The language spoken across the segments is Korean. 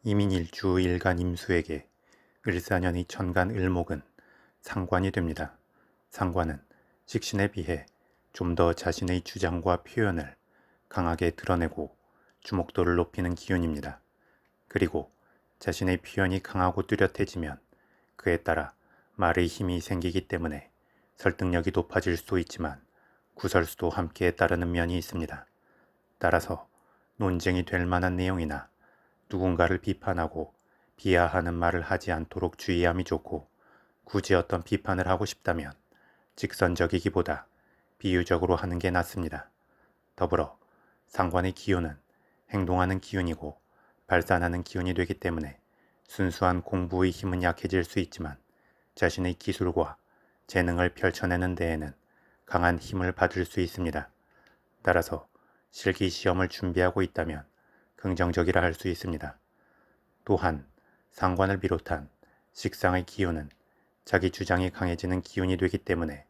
이민일주 일간 임수에게 을사년의 천간 을목은 상관이 됩니다. 상관은 식신에 비해 좀 더 자신의 주장과 표현을 강하게 드러내고 주목도를 높이는 기운입니다. 그리고 자신의 표현이 강하고 뚜렷해지면 그에 따라 말의 힘이 생기기 때문에 설득력이 높아질 수도 있지만 구설수도 함께 따르는 면이 있습니다. 따라서 논쟁이 될 만한 내용이나 누군가를 비판하고 비하하는 말을 하지 않도록 주의함이 좋고, 굳이 어떤 비판을 하고 싶다면 직선적이기보다 비유적으로 하는 게 낫습니다. 더불어 상관의 기운은 행동하는 기운이고 발산하는 기운이 되기 때문에 순수한 공부의 힘은 약해질 수 있지만 자신의 기술과 재능을 펼쳐내는 데에는 강한 힘을 받을 수 있습니다. 따라서 실기시험을 준비하고 있다면 긍정적이라 할 수 있습니다. 또한 상관을 비롯한 식상의 기운은 자기 주장이 강해지는 기운이 되기 때문에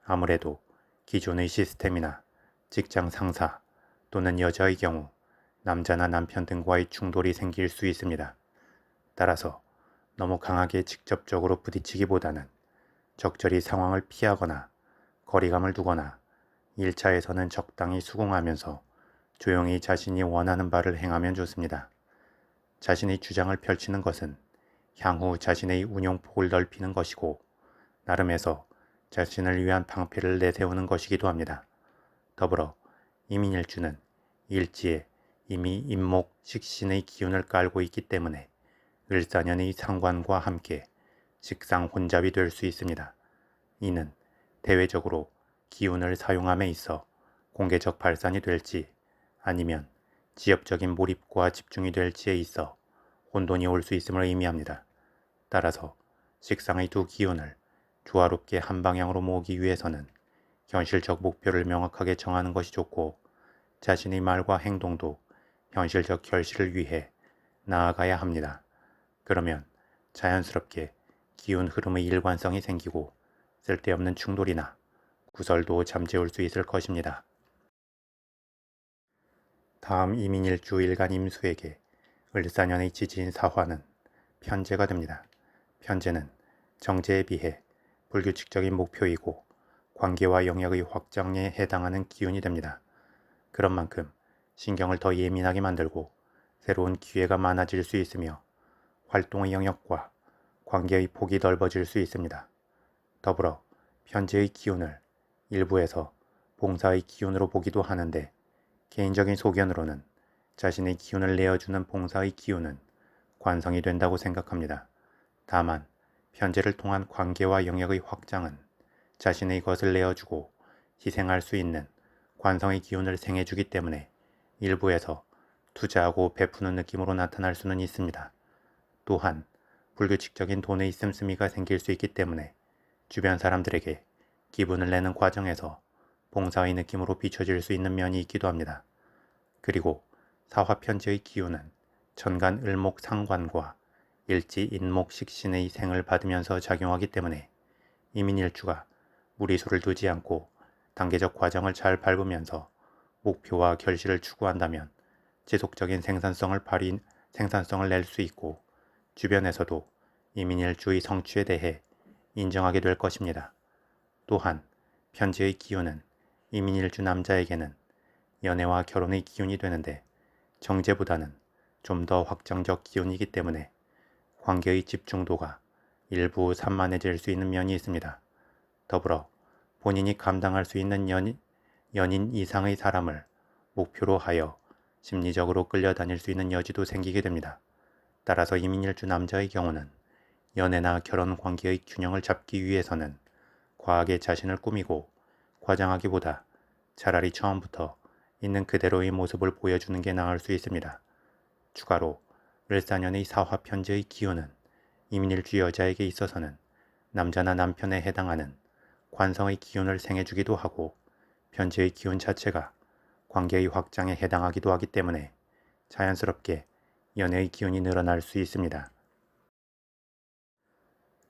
아무래도 기존의 시스템이나 직장 상사 또는 여자의 경우 남자나 남편 등과의 충돌이 생길 수 있습니다. 따라서 너무 강하게 직접적으로 부딪히기보다는 적절히 상황을 피하거나 거리감을 두거나 1차에서는 적당히 수긍하면서 조용히 자신이 원하는 바를 행하면 좋습니다. 자신의 주장을 펼치는 것은 향후 자신의 운용폭을 넓히는 것이고 나름에서 자신을 위한 방패를 내세우는 것이기도 합니다. 더불어 이민일주는 일지에 이미 임목 식신의 기운을 깔고 있기 때문에 을사년의 상관과 함께 식상 혼잡이 될 수 있습니다. 이는 대외적으로 기운을 사용함에 있어 공개적 발산이 될지 아니면 지엽적인 몰입과 집중이 될지에 있어 혼돈이 올 수 있음을 의미합니다. 따라서 식상의 두 기운을 조화롭게 한 방향으로 모으기 위해서는 현실적 목표를 명확하게 정하는 것이 좋고 자신의 말과 행동도 현실적 결실을 위해 나아가야 합니다. 그러면 자연스럽게 기운 흐름의 일관성이 생기고 쓸데없는 충돌이나 구설도 잠재울 수 있을 것입니다. 다음 이민일주 일간 임수에게 을사년의 지지인 사화는 편제가 됩니다. 편제는 정제에 비해 불규칙적인 목표이고 관계와 영역의 확장에 해당하는 기운이 됩니다. 그런 만큼 신경을 더 예민하게 만들고 새로운 기회가 많아질 수 있으며 활동의 영역과 관계의 폭이 넓어질 수 있습니다. 더불어 편제의 기운을 일부에서 봉사의 기운으로 보기도 하는데 개인적인 소견으로는 자신의 기운을 내어주는 봉사의 기운은 관성이 된다고 생각합니다. 다만 편제를 통한 관계와 영역의 확장은 자신의 것을 내어주고 희생할 수 있는 관성의 기운을 생해주기 때문에 일부에서 투자하고 베푸는 느낌으로 나타날 수는 있습니다. 또한 불규칙적인 돈의 씀씀이가 생길 수 있기 때문에 주변 사람들에게 기분을 내는 과정에서 봉사의 느낌으로 비춰질 수 있는 면이 있기도 합니다. 그리고 사화편지의 기운은 천간 을목 상관과 일지 인목 식신의 생을 받으면서 작용하기 때문에 이민일주가 무리수를 두지 않고 단계적 과정을 잘 밟으면서 목표와 결실을 추구한다면 지속적인 생산성을 낼 수 있고 주변에서도 이민일주의 성취에 대해 인정하게 될 것입니다. 또한 편지의 기운은 이민일주 남자에게는 연애와 결혼의 기운이 되는데 정제보다는 좀 더 확장적 기운이기 때문에 관계의 집중도가 일부 산만해질 수 있는 면이 있습니다. 더불어 본인이 감당할 수 있는 연인 이상의 사람을 목표로 하여 심리적으로 끌려다닐 수 있는 여지도 생기게 됩니다. 따라서 이민일주 남자의 경우는 연애나 결혼 관계의 균형을 잡기 위해서는 과하게 자신을 꾸미고 과장하기보다 차라리 처음부터 있는 그대로의 모습을 보여주는 게 나을 수 있습니다. 추가로 을사년의 사화편제의 기운은 이민일주 여자에게 있어서는 남자나 남편에 해당하는 관성의 기운을 생해주기도 하고 편제의 기운 자체가 관계의 확장에 해당하기도 하기 때문에 자연스럽게 연애의 기운이 늘어날 수 있습니다.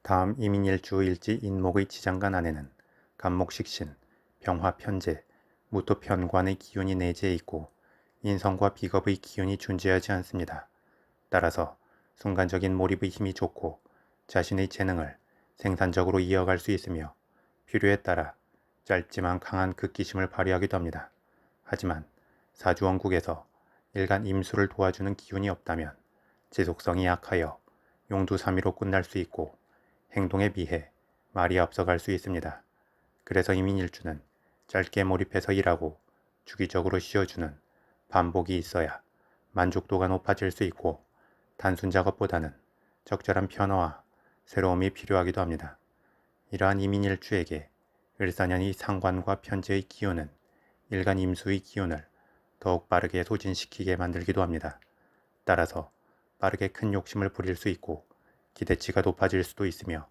다음 이민일주 일지 인목의 지장간 안에는 간목식신, 병화편제, 무토편관의 기운이 내재해 있고 인성과 비겁의 기운이 존재하지 않습니다. 따라서 순간적인 몰입의 힘이 좋고 자신의 재능을 생산적으로 이어갈 수 있으며 필요에 따라 짧지만 강한 극기심을 발휘하기도 합니다. 하지만 사주원국에서 일간 임수를 도와주는 기운이 없다면 지속성이 약하여 용두사미로 끝날 수 있고 행동에 비해 말이 앞서갈 수 있습니다. 그래서 이민일주는 짧게 몰입해서 일하고 주기적으로 쉬어주는 반복이 있어야 만족도가 높아질 수 있고 단순 작업보다는 적절한 변화와 새로움이 필요하기도 합니다. 이러한 이민일주에게 을사년의 상관과 편제의 기운은 일간 임수의 기운을 더욱 빠르게 소진시키게 만들기도 합니다. 따라서 빠르게 큰 욕심을 부릴 수 있고 기대치가 높아질 수도 있으며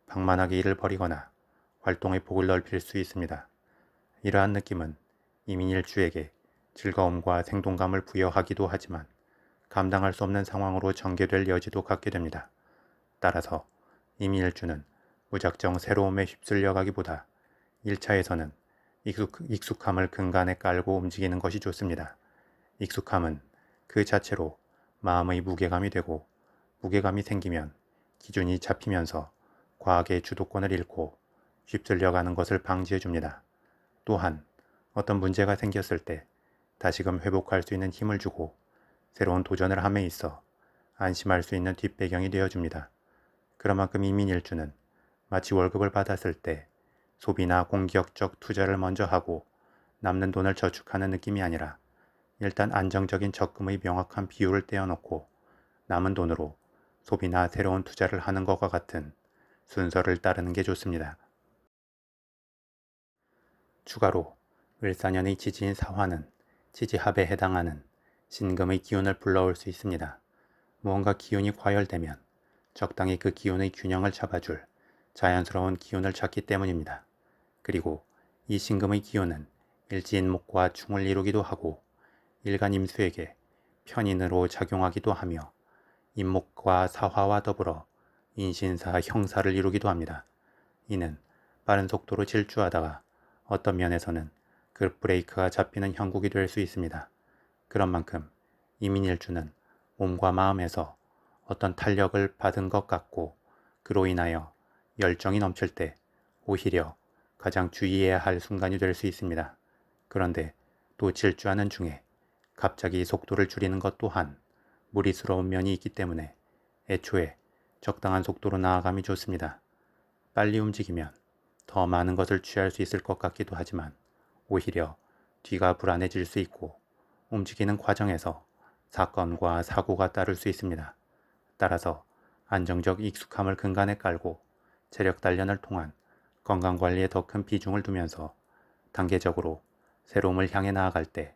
방만하게 일을 벌이거나 활동의 폭을 넓힐 수 있습니다. 이러한 느낌은 이민일주에게 즐거움과 생동감을 부여하기도 하지만 감당할 수 없는 상황으로 전개될 여지도 갖게 됩니다. 따라서 이민일주는 무작정 새로움에 휩쓸려 가기보다 1차에서는 익숙함을 근간에 깔고 움직이는 것이 좋습니다. 익숙함은 그 자체로 마음의 무게감이 되고 무게감이 생기면 기준이 잡히면서 과학의 주도권을 잃고 휩쓸려가는 것을 방지해 줍니다. 또한 어떤 문제가 생겼을 때 다시금 회복할 수 있는 힘을 주고 새로운 도전을 함에 있어 안심할 수 있는 뒷배경이 되어줍니다. 그만큼 이민일주는 마치 월급을 받았을 때 소비나 공격적 투자를 먼저 하고 남는 돈을 저축하는 느낌이 아니라 일단 안정적인 적금의 명확한 비율을 떼어놓고 남은 돈으로 소비나 새로운 투자를 하는 것과 같은 순서를 따르는 게 좋습니다. 추가로 을사년의 지지인 사화는 지지합에 해당하는 신금의 기운을 불러올 수 있습니다. 무언가 기운이 과열되면 적당히 그 기운의 균형을 잡아줄 자연스러운 기운을 찾기 때문입니다. 그리고 이 신금의 기운은 일지인목과 충을 이루기도 하고 일간 임수에게 편인으로 작용하기도 하며 임목과 사화와 더불어 인신사 형사를 이루기도 합니다. 이는 빠른 속도로 질주하다가 어떤 면에서는 그 브레이크가 잡히는 형국이 될 수 있습니다. 그런 만큼 이민일주는 몸과 마음에서 어떤 탄력을 받은 것 같고 그로 인하여 열정이 넘칠 때 오히려 가장 주의해야 할 순간이 될 수 있습니다. 그런데 또 질주하는 중에 갑자기 속도를 줄이는 것 또한 무리스러운 면이 있기 때문에 애초에 적당한 속도로 나아감이 좋습니다. 빨리 움직이면 더 많은 것을 취할 수 있을 것 같기도 하지만 오히려 뒤가 불안해질 수 있고 움직이는 과정에서 사건과 사고가 따를 수 있습니다. 따라서 안정적 익숙함을 근간에 깔고 체력 단련을 통한 건강관리에 더 큰 비중을 두면서 단계적으로 새로움을 향해 나아갈 때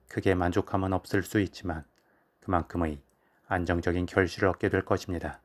크게 만족함은 없을 수 있지만 그만큼의 안정적인 결실을 얻게 될 것입니다.